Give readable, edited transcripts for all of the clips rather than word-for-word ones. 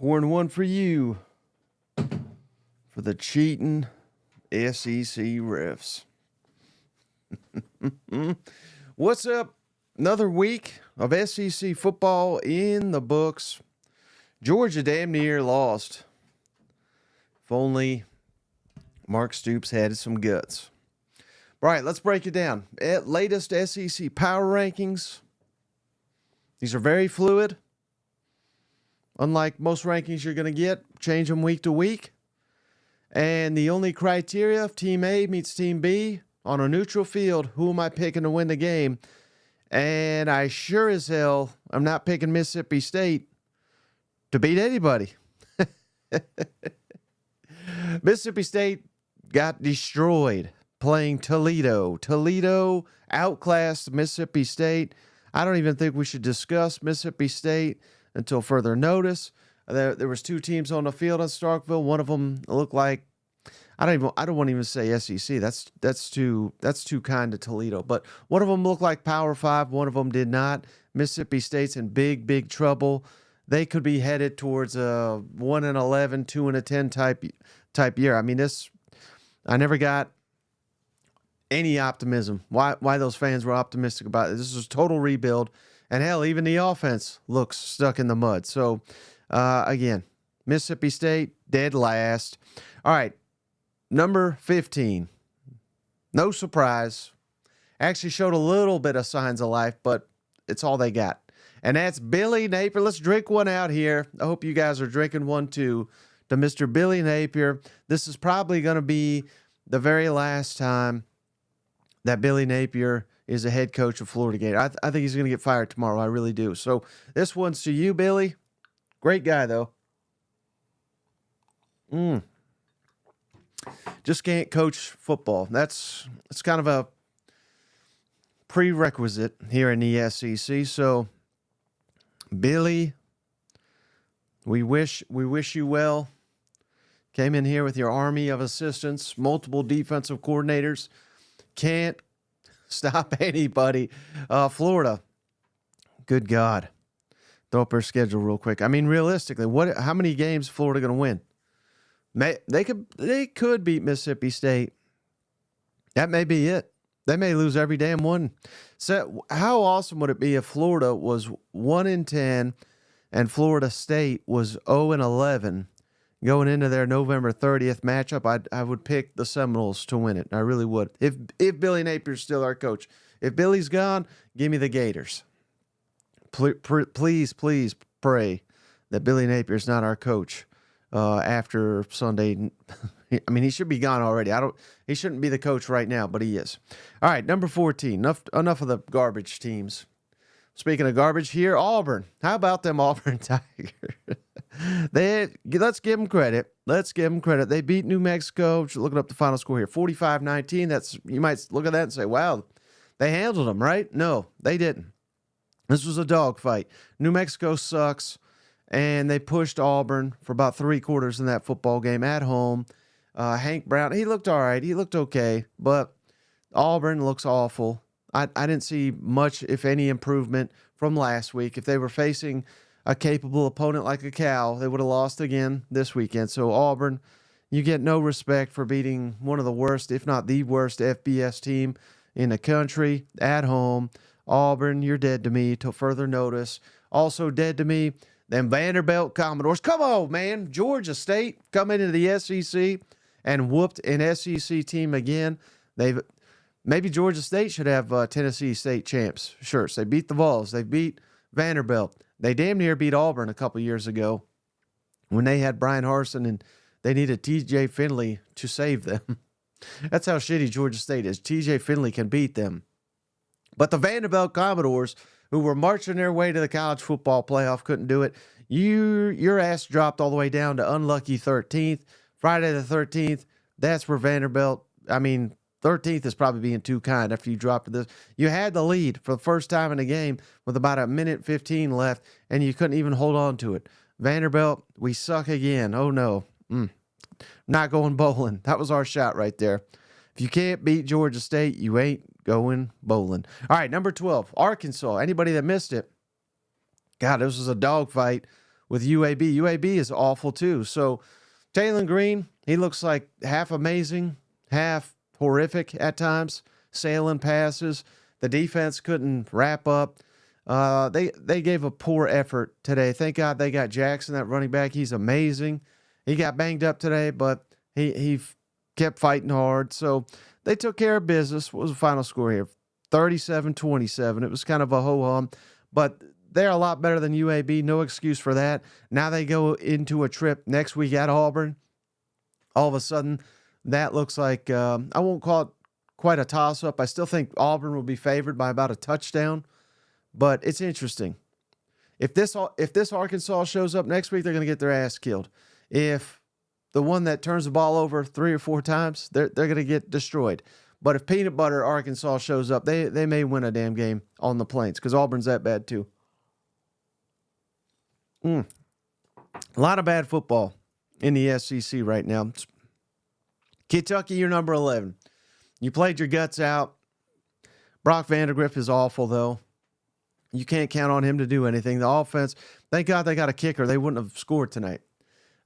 4-1 for you for the cheating SEC refs. What's up? Another week of SEC football in the books. Georgia damn near lost. If only Mark Stoops had some guts. All right, let's break it down. Latest SEC power rankings. These are very fluid. Unlike most rankings you're going to get, change them week to week. And the only criteria, if Team A meets Team B on a neutral field, who am I picking to win the game? And I sure as hell am not picking Mississippi State to beat anybody. Mississippi State got destroyed playing Toledo. Toledo outclassed Mississippi State. I don't even think we should discuss Mississippi State until further notice. There was two teams on the field in Starkville. One of them looked like I don't want to even say SEC. That's too kind to Toledo. But one of them looked like Power 5. One of them did not. Mississippi State's in big trouble. They could be headed towards a 1-11, 2-10 type year. I mean, I never got any optimism. Why those fans were optimistic about it. This is a total rebuild. And hell, even the offense looks stuck in the mud. So, again, Mississippi State, dead last. All right, number 15. No surprise. Actually showed a little bit of signs of life, but it's all they got. And that's Billy Napier. Let's drink one out here. I hope you guys are drinking one too. To Mr. Billy Napier. This is probably going to be the very last time that Billy Napier is a head coach of Florida Gator. I think he's going to get fired tomorrow. I really do. So this one's to you, Billy. Great guy, though. Just can't coach football. It's kind of a prerequisite here in the SEC. So, Billy, we wish you well. Came in here with your army of assistants, multiple defensive coordinators. Can't stop anybody. Florida, good God. Throw up their schedule real quick. I mean, realistically, how many games is Florida going to win? They could beat Mississippi State. That may be it. They may lose every damn one. So how awesome would it be if Florida was 1-10 and Florida State was 0-11 going into their November 30th matchup? I would pick the Seminoles to win it. I really would. If Billy Napier's still our coach. If Billy's gone, give me the Gators. Please pray that Billy Napier's not our coach after Sunday. I mean, he should be gone already. He shouldn't be the coach right now, but he is. All right, number 14. Enough of the garbage teams. Speaking of garbage here, Auburn. How about them Auburn Tigers? Let's give them credit. They beat New Mexico. Looking up the final score here, 45-19. You might look at that and say, wow, they handled them, right? No, they didn't. This was a dogfight. New Mexico sucks, and they pushed Auburn for about 3/4 in that football game at home. Hank Brown, he looked all right. He looked okay, but Auburn looks awful. I didn't see much, if any, improvement from last week. If they were facing a capable opponent like a Cal, they would have lost again this weekend. So Auburn, you get no respect for beating one of the worst, if not the worst, FBS team in the country at home. Auburn, you're dead to me till further notice. Also dead to me, them Vanderbilt Commodores. Come on, man. Georgia State come into the SEC and whooped an SEC team again. Maybe Georgia State should have Tennessee State champs shirts. They beat the Vols. They beat Vanderbilt. They damn near beat Auburn a couple years ago when they had Brian Harsin and they needed TJ Finley to save them. That's how shitty Georgia State is. TJ Finley can beat them. But the Vanderbilt Commodores, who were marching their way to the college football playoff, couldn't do it. Your ass dropped all the way down to unlucky 13th. Friday the 13th, that's where Vanderbilt, 13th is probably being too kind after you dropped this. You had the lead for the first time in the game with about 1:15 left, and you couldn't even hold on to it. Vanderbilt, we suck again. Oh, no. Not going bowling. That was our shot right there. If you can't beat Georgia State, you ain't going bowling. All right, number 12, Arkansas. Anybody that missed it, God, this was a dogfight with UAB. UAB is awful too. So Taylor Green, he looks like half amazing, half horrific at times, sailing passes. The defense couldn't wrap up. They gave a poor effort today. Thank God they got Jackson, that running back. He's amazing. He got banged up today, but he kept fighting hard. So they took care of business. What was the final score here? 37-27. It was kind of a ho-hum, but they're a lot better than UAB. No excuse for that. Now they go into a trip next week at Auburn. All of a sudden, that looks like, I won't call it quite a toss-up. I still think Auburn will be favored by about a touchdown, but it's interesting. If this Arkansas shows up next week, they're going to get their ass killed. If the one that turns the ball over 3 or 4 times, they're going to get destroyed. But if Peanut Butter Arkansas shows up, they may win a damn game on the Plains because Auburn's that bad too. A lot of bad football in the SEC right now. Kentucky, you're number 11. You played your guts out. Brock Vandagriff is awful, though. You can't count on him to do anything. The offense, thank God they got a kicker. They wouldn't have scored tonight.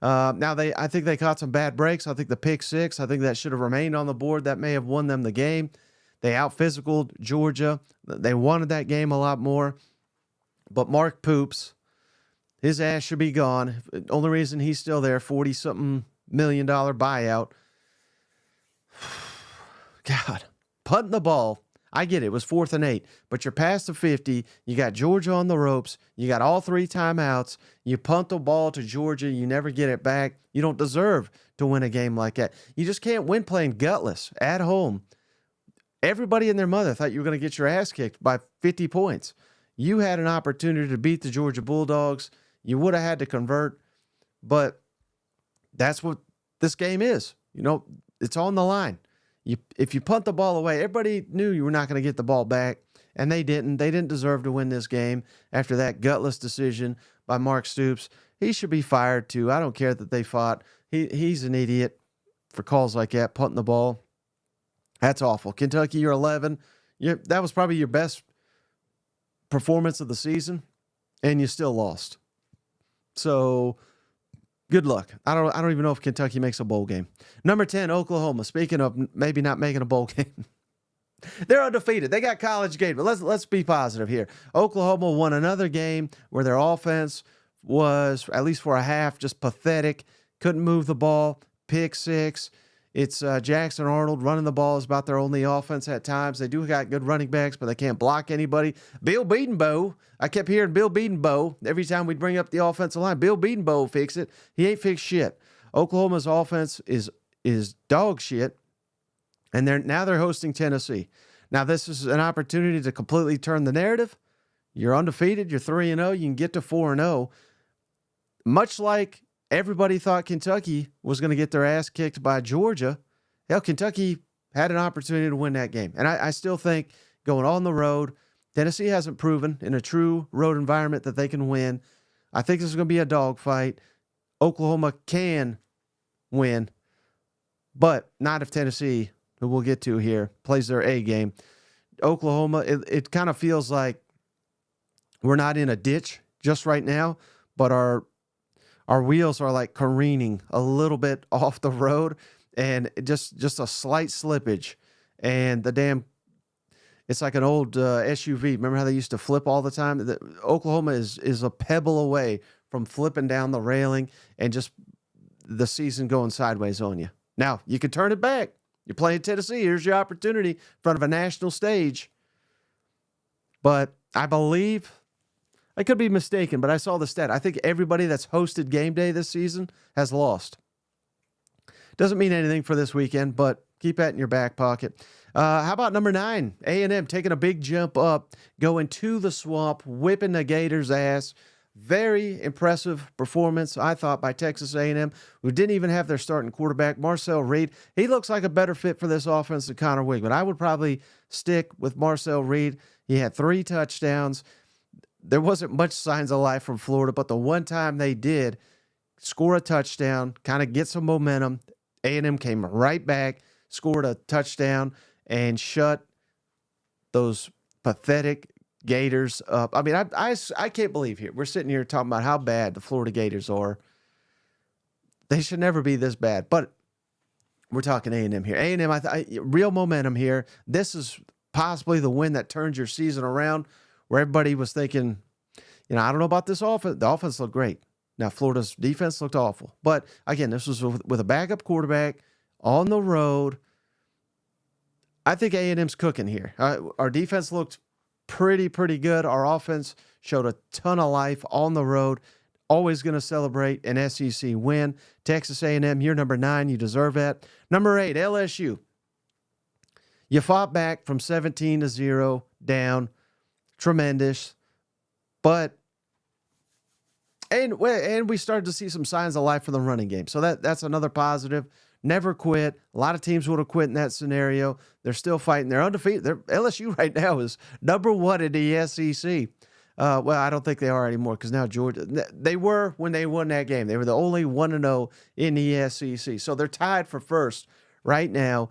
I think they caught some bad breaks. I think the pick six, I think that should have remained on the board. That may have won them the game. They out-physicaled Georgia. They wanted that game a lot more. But Mark Poops, his ass should be gone. Only reason he's still there, $40-something million buyout. God, punting the ball. I get it. It was 4th and 8, but you're past the 50. You got Georgia on the ropes. You got all 3 timeouts. You punt the ball to Georgia. You never get it back. You don't deserve to win a game like that. You just can't win playing gutless at home. Everybody and their mother thought you were going to get your ass kicked by 50 points. You had an opportunity to beat the Georgia Bulldogs. You would have had to convert, but that's what this game is. You know, it's on the line. If you punt the ball away, everybody knew you were not going to get the ball back, and they didn't. They didn't deserve to win this game after that gutless decision by Mark Stoops. He should be fired too. I don't care that they fought. He's an idiot for calls like that, punting the ball. That's awful. Kentucky, you're 11. That was probably your best performance of the season, and you still lost. So good luck. I don't even know if Kentucky makes a bowl game. Number 10, Oklahoma. Speaking of maybe not making a bowl game. They're undefeated. They got college game, but let's be positive here. Oklahoma won another game where their offense was, at least for a half, just pathetic. Couldn't move the ball. Pick six. It's Jackson Arnold running the ball is about their only offense at times. They do got good running backs, but they can't block anybody. Bill Bedenbaugh, I kept hearing Bill Bedenbaugh every time we'd bring up the offensive line. Bill Bedenbaugh will fix it. He ain't fixed shit. Oklahoma's offense is dog shit, and they're hosting Tennessee. Now this is an opportunity to completely turn the narrative. You're undefeated. You're 3-0. You can get to 4-0. Much like everybody thought Kentucky was going to get their ass kicked by Georgia. Hell, Kentucky had an opportunity to win that game. And I still think going on the road, Tennessee hasn't proven in a true road environment that they can win. I think this is going to be a dogfight. Oklahoma can win, but not if Tennessee, who we'll get to here, plays their A game. Oklahoma, it kind of feels like we're not in a ditch just right now, but our wheels are like careening a little bit off the road, and just a slight slippage, and it's like an old SUV. Remember how they used to flip all the time? Oklahoma is a pebble away from flipping down the railing and just the season going sideways on you. Now, you can turn it back. You're playing Tennessee. Here's your opportunity in front of a national stage. But I believe, I could be mistaken, but I saw the stat. I think everybody that's hosted game day this season has lost. Doesn't mean anything for this weekend, but keep that in your back pocket. How about number 9? A&M taking a big jump up, going to the Swamp, whipping the Gators' ass. Very impressive performance, I thought, by Texas A&M, who didn't even have their starting quarterback, Marcel Reed. He looks like a better fit for this offense than Connor Wigg, but I would probably stick with Marcel Reed. He had 3 touchdowns. There wasn't much signs of life from Florida, but the one time they did score a touchdown, kind of get some momentum, A&M came right back, scored a touchdown, and shut those pathetic Gators up. I mean, I can't believe here. We're sitting here talking about how bad the Florida Gators are. They should never be this bad. But we're talking A&M here. A&M, real momentum here. This is possibly the win that turns your season around, where everybody was thinking, I don't know about this offense. The offense looked great. Now, Florida's defense looked awful. But, again, this was with a backup quarterback on the road. I think A&M's cooking here. Our defense looked pretty good. Our offense showed a ton of life on the road. Always going to celebrate an SEC win. Texas A&M, you're number 9. You deserve that. Number 8, LSU. You fought back from 17-0 down. Tremendous. But and we started to see some signs of life for the running game. So that's another positive. Never quit. A lot of teams would have quit in that scenario. They're still fighting. They're undefeated. LSU right now is number 1 in the SEC. Well, I don't think they are anymore because now Georgia. They were when they won that game. They were the only 1-0 in the SEC. So they're tied for first right now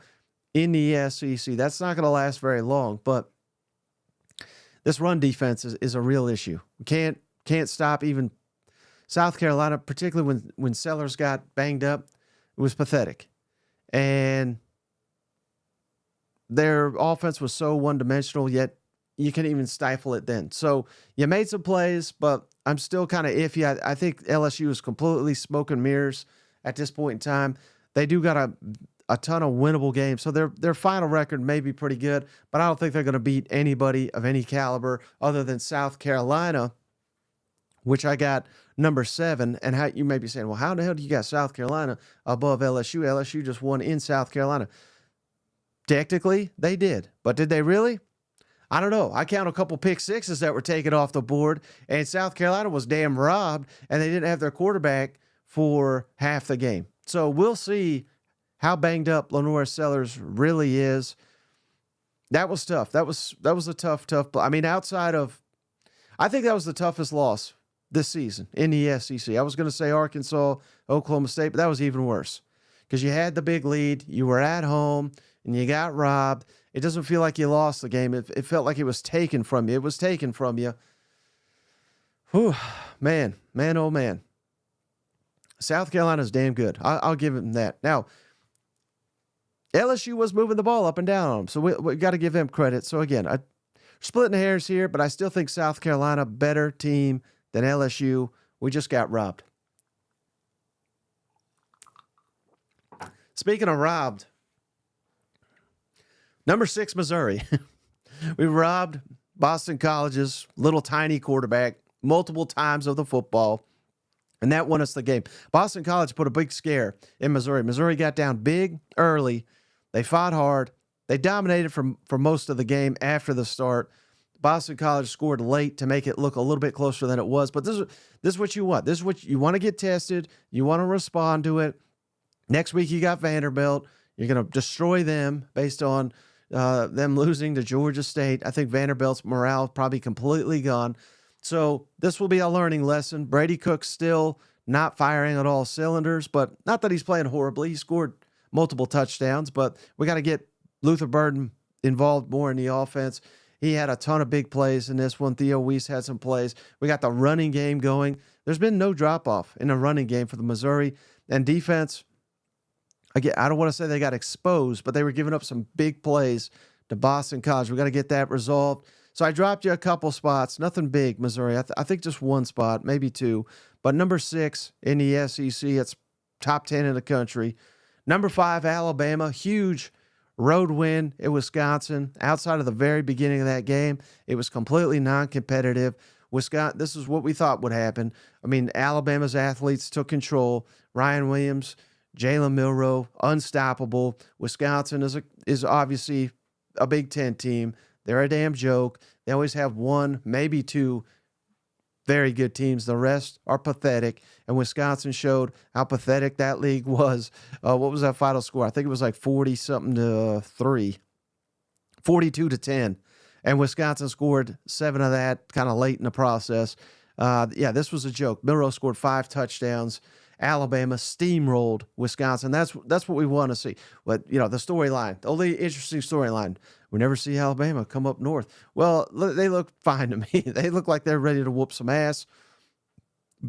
in the SEC. That's not going to last very long. But this run defense is a real issue. We can't stop even South Carolina, particularly when Sellers got banged up. It was pathetic. And their offense was so one-dimensional, yet you couldn't even stifle it then. So you made some plays, but I'm still kind of iffy. I think LSU is completely smoke and mirrors at this point in time. They do got a ton of winnable games, so their final record may be pretty good, but I don't think they're going to beat anybody of any caliber other than South Carolina, which I got number 7. And how you may be saying, well, how the hell do you got South Carolina above LSU? LSU just won in South Carolina. Technically, they did. But did they really? I don't know. I count a couple pick sixes that were taken off the board, and South Carolina was damn robbed, and they didn't have their quarterback for half the game. So we'll see how banged up Lenore Sellers really is. That was tough. That was a tough. I mean, I think that was the toughest loss this season in the SEC. I was going to say Arkansas, Oklahoma State, but that was even worse because you had the big lead, you were at home, and you got robbed. It doesn't feel like you lost the game. It felt like it was taken from you. It was taken from you. Whew, man, oh man. South Carolina's damn good. I'll give them that. Now, LSU was moving the ball up and down on them, so we got to give them credit. So again, I'm splitting hairs here, but I still think South Carolina better team than LSU. We just got robbed. Speaking of robbed, number 6, Missouri. We robbed Boston College's little tiny quarterback multiple times of the football, and that won us the game. Boston College put a big scare in Missouri. Missouri got down big early. They fought hard. They dominated for most of the game after the start. Boston College scored late to make it look a little bit closer than it was. But this is what you want. This is what you want to get tested. You want to respond to it. Next week you got Vanderbilt. You're going to destroy them based on them losing to Georgia State. I think Vanderbilt's morale probably completely gone. So this will be a learning lesson. Brady Cook's still not firing at all cylinders, but not that he's playing horribly. He scored multiple touchdowns, but we got to get Luther Burden involved more in the offense. He had a ton of big plays in this one. Theo Weiss had some plays. We got the running game going. There's been no drop-off in the running game for the Missouri. And defense, again, I don't want to say they got exposed, but they were giving up some big plays to Boston College. We got to get that resolved. So I dropped you a couple spots. Nothing big, Missouri. I think just one spot, maybe 2. But number 6 in the SEC, it's top 10 in the country. Number 5, Alabama, huge road win at Wisconsin. Outside of the very beginning of that game, it was completely non-competitive. Wisconsin, this is what we thought would happen. I mean, Alabama's athletes took control. Ryan Williams, Jalen Milroe, unstoppable. Wisconsin is obviously a Big Ten team. They're a damn joke. They always have 1, maybe 2 very good teams. The rest are pathetic. And Wisconsin showed how pathetic that league was. What was that final score? I think it was like 40-something to 3. 42-10. And Wisconsin scored 7 of that kind of late in the process. This was a joke. Milroe scored 5 touchdowns. Alabama steamrolled Wisconsin. That's what we want to see. But, the storyline, the only interesting storyline, We never see Alabama come up north. Well, they look fine to me. They look like they're ready to whoop some ass.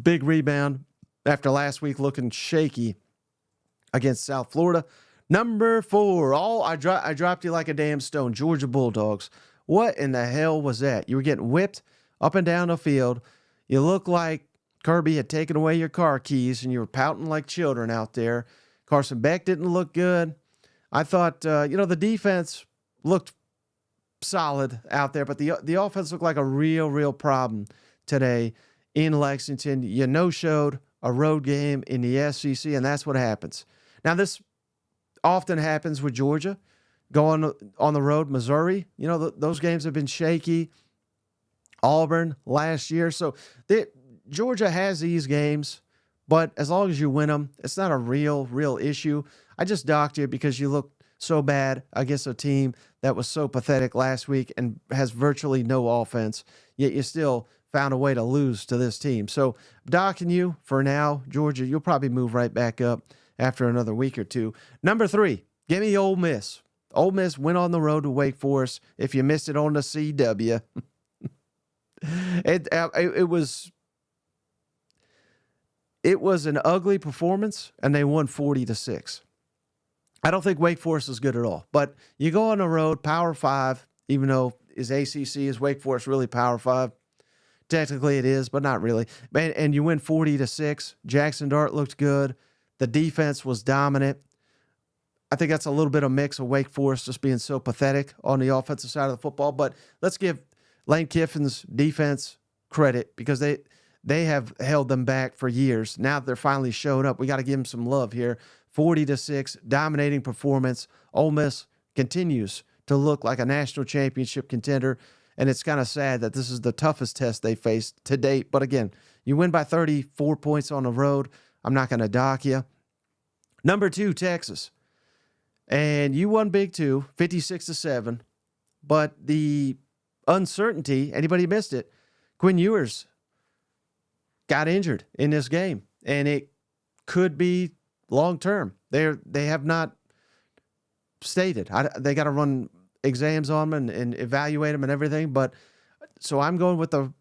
Big rebound after last week looking shaky against South Florida. Number 4, I dropped you like a damn stone. Georgia Bulldogs. What in the hell was that? You were getting whipped up and down the field. You look like Kirby had taken away your car keys and you were pouting like children out there. Carson Beck didn't look good. I thought, the defense looked solid out there, but the offense looked like a real problem today in Lexington. You no-showed a road game in the SEC, and that's what happens. Now, this often happens with Georgia going on the road. Missouri, those games have been shaky. Auburn last year. So Georgia has these games, but as long as you win them, it's not a real issue. I just docked you because you looked so bad against a team that was so pathetic last week and has virtually no offense, yet you still found a way to lose to this team. So docking you for now, Georgia. You'll probably move right back up after another week or two. Number 3, give me Ole Miss. Ole Miss went on the road to Wake Forest. If you missed it on the CW, it was an ugly performance, and they won 40-6. I don't think Wake Forest is good at all. But you go on the road, Power 5, even though is Wake Forest really Power 5? Technically it is, but not really. And you win 40-6. Jackson Dart looked good. The defense was dominant. I think that's a little bit of mix of Wake Forest just being so pathetic on the offensive side of the football. But let's give Lane Kiffin's defense credit because they have held them back for years. Now that they're finally showing up, we got to give them some love here. 40-6, dominating performance. Ole Miss continues to look like a national championship contender, and it's kind of sad that this is the toughest test they faced to date. But again, you win by 34 points on the road. I'm not going to dock you. Number 2, Texas. And you won big too, 56-7. But the uncertainty, anybody missed it, Quinn Ewers got injured in this game, and it could be long-term. They have not stated. They got to run exams on him and evaluate him and everything. But so I'm going with the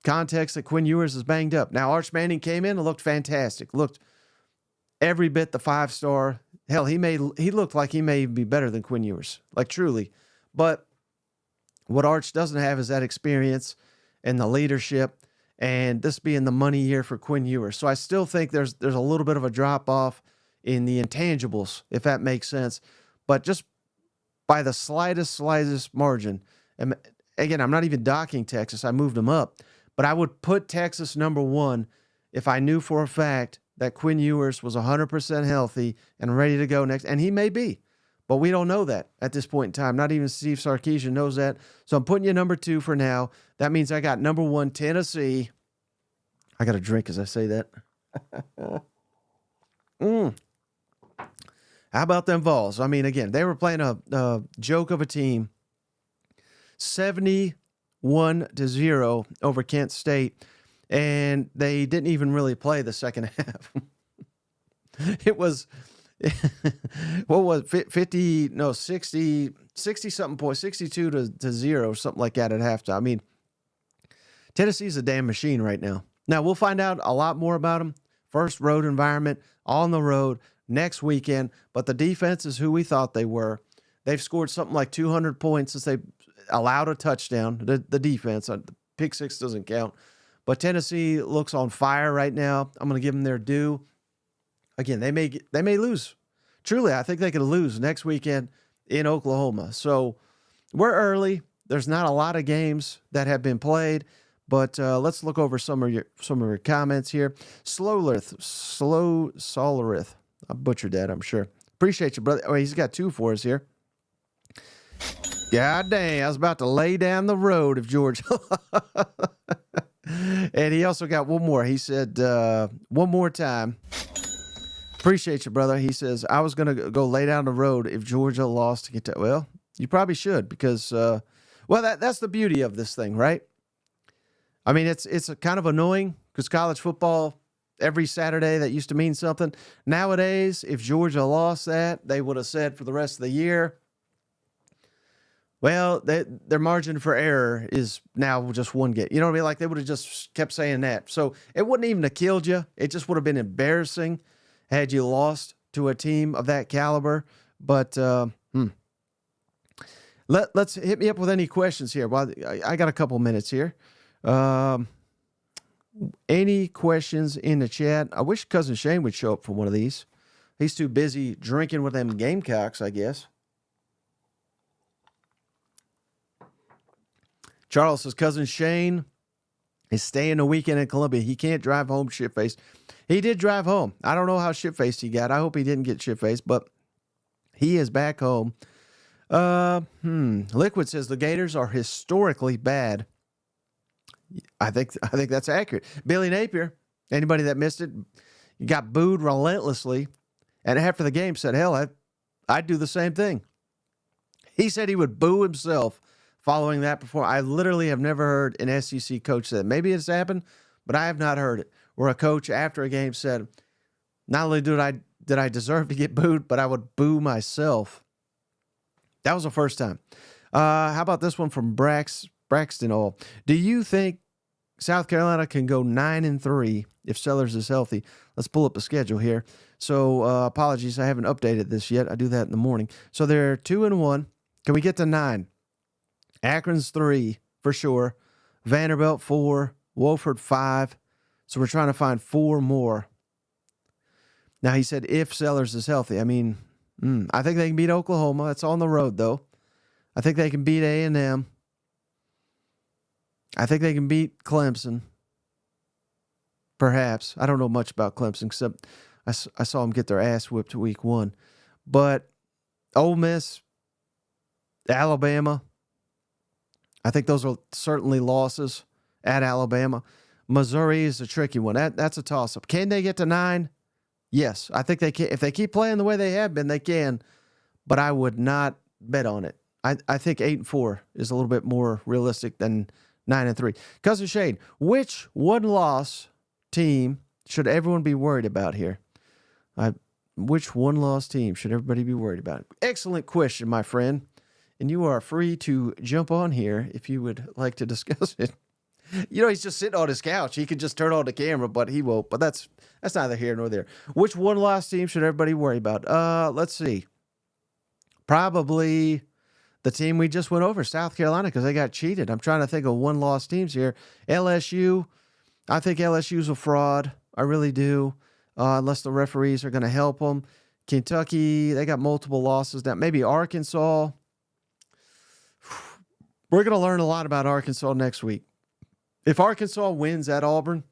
context that Quinn Ewers is banged up. Now, Arch Manning came in and looked fantastic. Looked every bit the 5-star. Hell, he looked like he may be better than Quinn Ewers, like truly. But what Arch doesn't have is that experience and the leadership, and this being the money year for Quinn Ewers. So I still think there's a little bit of a drop-off in the intangibles, if that makes sense. But just by the slightest margin, and again, I'm not even docking Texas. I moved them up. But I would put Texas number 1 if I knew for a fact that Quinn Ewers was 100% healthy and ready to go next. And he may be, but we don't know that at this point in time. Not even Steve Sarkisian knows that. So I'm putting you number 2 for now. That means I got number 1, Tennessee. I got a drink as I say that. How about them Vols? I mean, again, they were playing a joke of a team. 71-0 over Kent State. And they didn't even really play the second half. It was, what was it? 60 something points, 62-0, something like that at halftime. I mean, Tennessee's a damn machine right now. Now, we'll find out a lot more about them. First road environment, on the road, next weekend. But the defense is who we thought they were. They've scored something like 200 points since they allowed a touchdown. The defense, the pick 6 doesn't count. But Tennessee looks on fire right now. I'm going to give them their due. Again, they may lose. Truly, I think they could lose next weekend in Oklahoma. So we're early. There's not a lot of games that have been played, but let's look over some of your comments here. Solarith. I butchered that, I'm sure. Appreciate you, brother. Oh, he's got 2 for us here. God dang, I was about to lay down the road if George. And he also got one more. He said, one more time. Appreciate you, brother. He says, I was going to go lay down the road if Georgia lost to Kentucky. Well, you probably should because, that's the beauty of this thing, right? I mean, it's kind of annoying because college football, every Saturday, that used to mean something. Nowadays, if Georgia lost that, they would have said for the rest of the year, Well, their margin for error is now just one game. You know what I mean? Like they would have just kept saying that. So it wouldn't even have killed you. It just would have been embarrassing had you lost to a team of that caliber. But let's hit me up with any questions here. Well, I got a couple minutes here. Any questions in the chat? I wish Cousin Shane would show up for one of these. He's too busy drinking with them Gamecocks, I guess. Charles says, Cousin Shane is staying the weekend in Columbia. He can't drive home shit-faced. He did drive home. I don't know how shit-faced he got. I hope he didn't get shit-faced, but he is back home. Liquid says the Gators are historically bad. I think that's accurate. Billy Napier, anybody that missed it, got booed relentlessly, and after the game said, hell, I'd do the same thing. He said he would boo himself following that before. I literally have never heard an SEC coach say that. Maybe it's happened, but I have not heard it, where a coach after a game said, not only did I deserve to get booed, but I would boo myself. That was the first time. How about this one from Braxton All? Do you think South Carolina can go 9-3 if Sellers is healthy? Let's pull up the schedule here. So apologies, I haven't updated this yet. I do that in the morning. So they're 2-1. Can we get to 9? Akron's 3 for sure. Vanderbilt 4. Wofford 5. So we're trying to find 4 more. Now he said if Sellers is healthy. I mean, I think they can beat Oklahoma. That's on the road though. I think they can beat A&M. I think they can beat Clemson. Perhaps. I don't know much about Clemson except I saw them get their ass whipped week 1. But Ole Miss, Alabama, I think those are certainly losses at Alabama. Missouri is a tricky one. That's a toss-up. Can they get to 9? Yes. I think they can. If they keep playing the way they have been, they can. But I would not bet on it. I think 8-4 is a little bit more realistic than 9-3. Cousin Shane, which one-loss team should everyone be worried about here? Which one-loss team should everybody be worried about? Excellent question, my friend. And you are free to jump on here if you would like to discuss it. You know, he's just sitting on his couch. He could just turn on the camera, but he won't. But that's neither here nor there. Which one-loss team should everybody worry about? Let's see. Probably the team we just went over, South Carolina, because they got cheated. I'm trying to think of one-loss teams here. LSU, I think LSU's a fraud. I really do, unless the referees are going to help them. Kentucky, they got multiple losses now. Maybe Arkansas. We're going to learn a lot about Arkansas next week. If Arkansas wins at Auburn,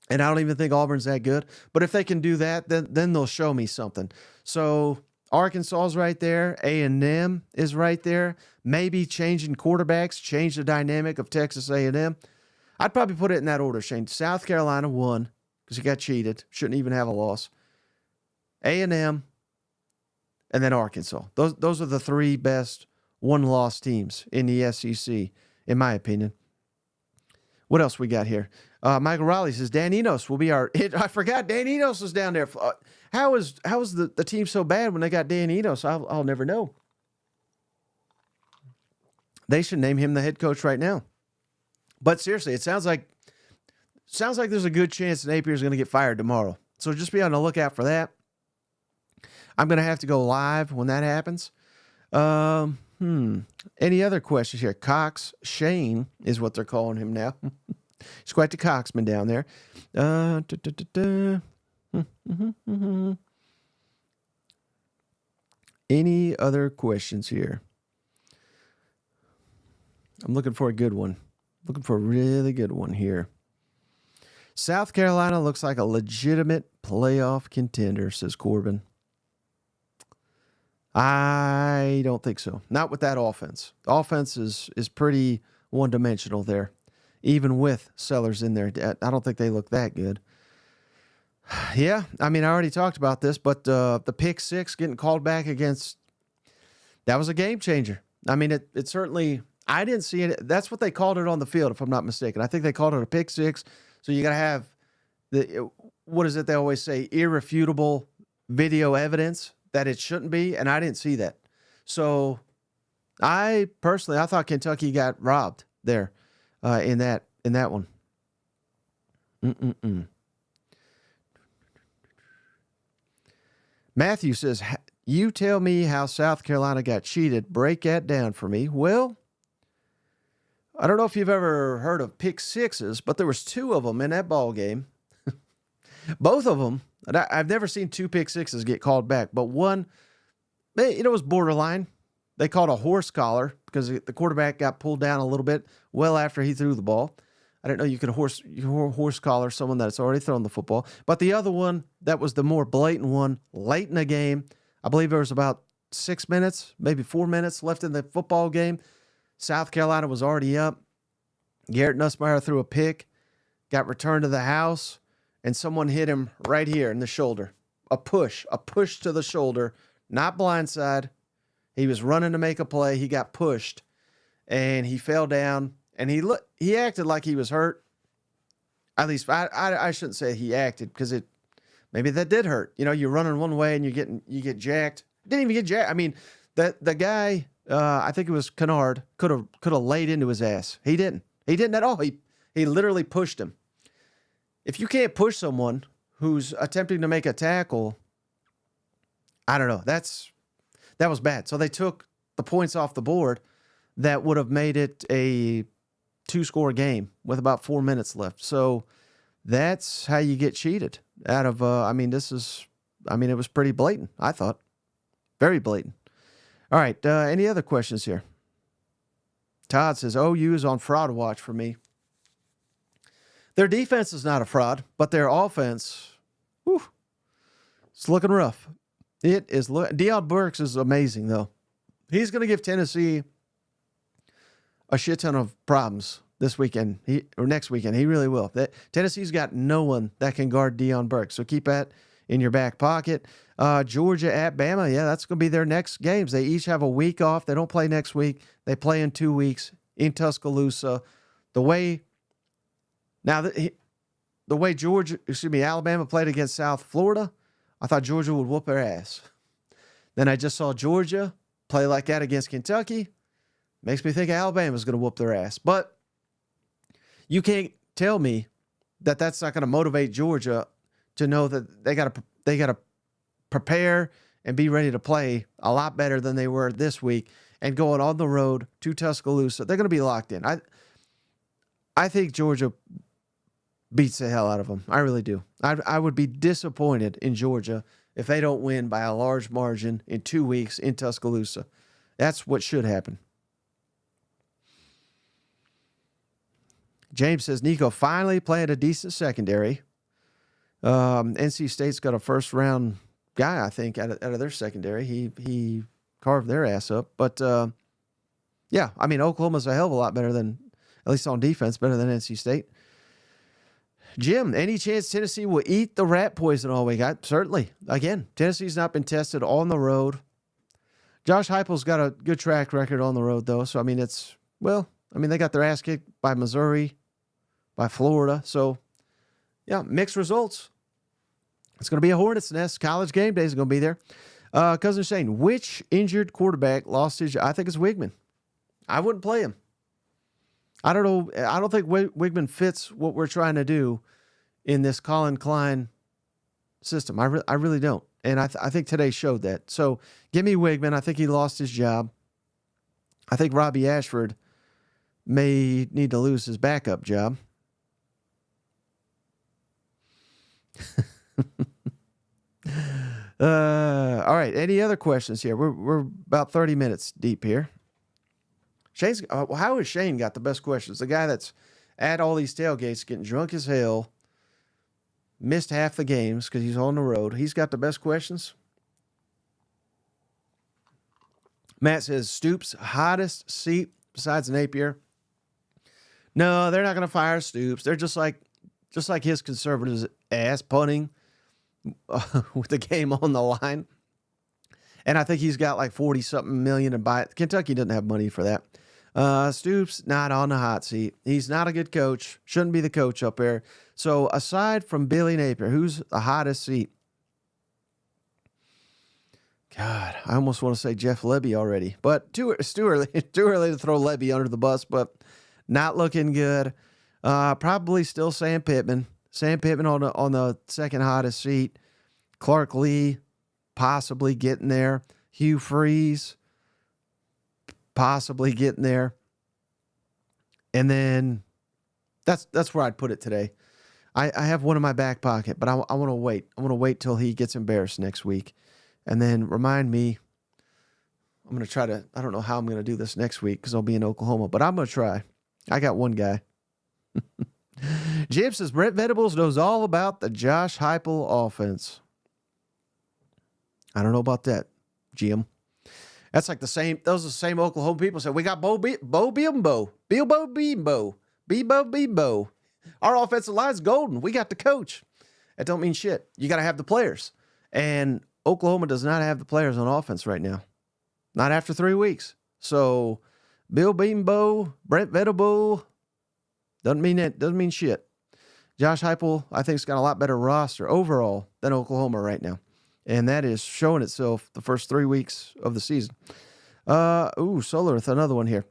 and I don't even think Auburn's that good, but if they can do that, then they'll show me something. So Arkansas's right there. A&M is right there. Maybe changing quarterbacks, change the dynamic of Texas A&M. I'd probably put it in that order, Shane. South Carolina won because he got cheated. Shouldn't even have a loss. A&M, and then Arkansas. Those are the 3 best one-loss teams in the SEC, in my opinion. What else we got here? Michael Riley says Dan Enos will be our. I forgot Dan Enos was down there. How is the team so bad when they got Dan Enos? I'll never know. They should name him the head coach right now. But seriously, it sounds like there's a good chance Napier is going to get fired tomorrow. So just be on the lookout for that. I'm going to have to go live when that happens. Any other questions here? Cox Shane is what they're calling him now. He's quite the Coxman down there. Any other questions here? I'm looking for a good one. Looking for a really good one here. South Carolina looks like a legitimate playoff contender, says Corbin. I don't think so. Not with that offense. The offense is pretty one-dimensional there, even with Sellers in there. I don't think they look that good. Yeah, I mean, I already talked about this, but the pick 6 getting called back against, that was a game changer. I mean, it certainly, I didn't see it. That's what they called it on the field, if I'm not mistaken. I think they called it a pick 6. So you got to have what is it they always say, irrefutable video evidence that it shouldn't be, and I didn't see that. So I thought Kentucky got robbed there in that one. Matthew says, you tell me how South Carolina got cheated. Break that down for me. Well, I don't know if you've ever heard of pick sixes, but there was 2 of them in that ball game. Both of them, I've never seen 2 pick sixes get called back, but one, it was borderline. They called a horse collar because the quarterback got pulled down a little bit well after he threw the ball. I didn't know you could horse collar someone that's already thrown the football. But the other one, that was the more blatant one, late in the game. I believe there was about 6 minutes, maybe 4 minutes left in the football game. South Carolina was already up. Garrett Nussmeier threw a pick, got returned to the house, and someone hit him right here in the shoulder. A push to the shoulder, not blindside. He was running to make a play. He got pushed, and he fell down, and he acted like he was hurt. At least I shouldn't say he acted, because maybe that did hurt. You know, you're running one way and you get jacked. Didn't even get jacked. I mean, the guy, I think it was Kennard, could have laid into his ass. He didn't. He didn't at all. He literally pushed him. If you can't push someone who's attempting to make a tackle, I don't know. That was bad. So they took the points off the board that would have made it a 2-score game with about 4 minutes left. So that's how you get cheated out of, it was pretty blatant, I thought. Very blatant. All right. Any other questions here? Todd says, OU is on fraud watch for me. Their defense is not a fraud, but their offense, it's looking rough. It is. Deion Burks is amazing, though. He's going to give Tennessee a shit ton of problems this weekend or next weekend. He really will. Tennessee's got no one that can guard Deion Burks, so keep that in your back pocket. Georgia at Bama, that's going to be their next games. They each have a week off. They don't play next week. They play in 2 weeks in Tuscaloosa. The way Alabama played against South Florida, I thought Georgia would whoop their ass. Then I just saw Georgia play like that against Kentucky. Makes me think Alabama's going to whoop their ass. But you can't tell me that that's not going to motivate Georgia to know that they got to prepare and be ready to play a lot better than they were this week and going on the road to Tuscaloosa. They're going to be locked in. I think Georgia beats the hell out of them. I really do. I would be disappointed in Georgia if they don't win by a large margin in 2 weeks in Tuscaloosa. That's what should happen. James says, Nico finally played a decent secondary. NC State's got a first-round guy, I think, out of their secondary. He carved their ass up. But, Oklahoma's a hell of a lot better than, at least on defense, better than NC State. Jim, any chance Tennessee will eat the rat poison all week? Certainly. Again, Tennessee's not been tested on the road. Josh Heupel's got a good track record on the road, though. So, they got their ass kicked by Missouri, by Florida. So, mixed results. It's going to be a hornet's nest. College game day is going to be there. Cousin Shane, which injured quarterback lost his job? I think it's Wigman. I wouldn't play him. I don't know. I don't think Wigman fits what we're trying to do in this Colin Klein system. I really don't. And I think today showed that. So give me Wigman. I think he lost his job. I think Robbie Ashford may need to lose his backup job. All right. Any other questions here? We're about 30 minutes deep here. Shane's. How has Shane got the best questions? The guy that's at all these tailgates, getting drunk as hell, missed half the games because he's on the road. He's got the best questions. Matt says Stoops hottest seat besides Napier. No, they're not going to fire Stoops. They're just like his conservatives ass punting with the game on the line. And I think he's got like 40-something million to buy it. Kentucky doesn't have money for that. Stoops, not on the hot seat. He's not a good coach. Shouldn't be the coach up there. So aside from Billy Napier, who's the hottest seat? God, I almost want to say Jeff Lebby already, but it's too early. Too early to throw Lebby under the bus, but not looking good. Probably still Sam Pittman. Sam Pittman on the second hottest seat. Clark Lee possibly getting there. Hugh Freeze possibly getting there. And then that's where I'd put it today. I have one in my back pocket, but I want to wait. I want to wait till he gets embarrassed next week. And then remind me, I'm going to try to, I don't know how I'm going to do this next week because I'll be in Oklahoma, but I'm going to try. I got one guy. Jim says Brent Venables knows all about the Josh Heupel offense. I don't know about that, Jim. That's like the same, those are the same Oklahoma people said, we got Bo Bimbo, Bilbo Bimbo, Bebo Bimbo. Our offensive line's golden. We got the coach. That don't mean shit. You got to have the players. And Oklahoma does not have the players on offense right now. Not after 3 weeks. So, Bill Beambo, Brent Venables, doesn't mean shit. Josh Heupel, I think, has got a lot better roster overall than Oklahoma right now. And that is showing itself the first 3 weeks of the season. Solar with another one here.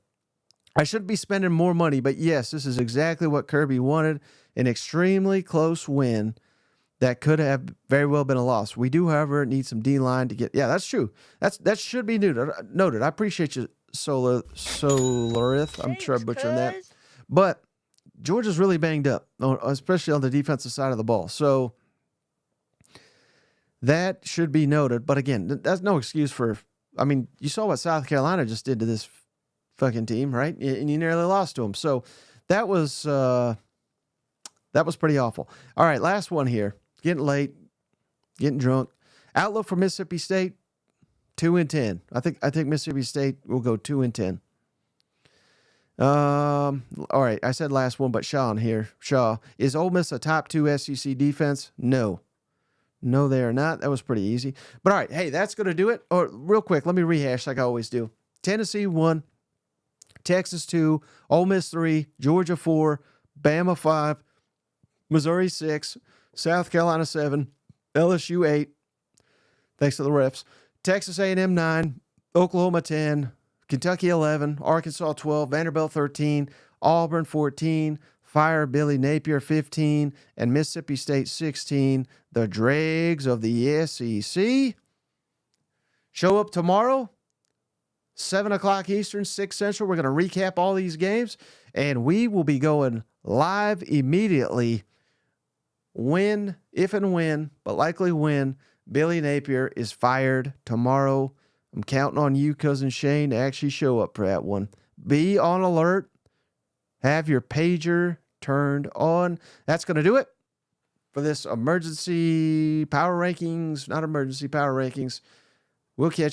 I should be spending more money, but yes, this is exactly what Kirby wanted. An extremely close win that could have very well been a loss. We do, however, need some D-line to get... Yeah, that's true. That should be noted. I appreciate you, Solarith. I'm sure I'm butchering that. But Georgia's really banged up, especially on the defensive side of the ball. So that should be noted. But again, that's no excuse for... I mean, you saw what South Carolina just did to this fucking team, right? And you nearly lost to them. So that was pretty awful. All right, last one here. Getting late, getting drunk. Outlook for Mississippi State, 2-10. I think Mississippi State will go 2-10. All right, I said last one, but Sean here. Shaw, is Ole Miss a top 2 SEC defense? No, they are not. That was pretty easy. But all right, hey, that's going to do it. Or real quick, let me rehash like I always do. Tennessee 1, Texas 2, Ole Miss 3, Georgia 4, Bama 5, Missouri 6, South Carolina 7, LSU 8, thanks to the refs, Texas A&M 9, Oklahoma 10, Kentucky 11, Arkansas 12, Vanderbilt 13, Auburn 14, Fire Billy Napier 15, and Mississippi State 16, the dregs of the SEC. Show up tomorrow, 7 o'clock Eastern, 6 Central. We're going to recap all these games, and we will be going live immediately when, but likely when, Billy Napier is fired tomorrow. I'm counting on you, Cousin Shane, to actually show up for that one. Be on alert. Have your pager turned on. That's going to do it for this emergency power rankings. Not emergency power rankings. We'll catch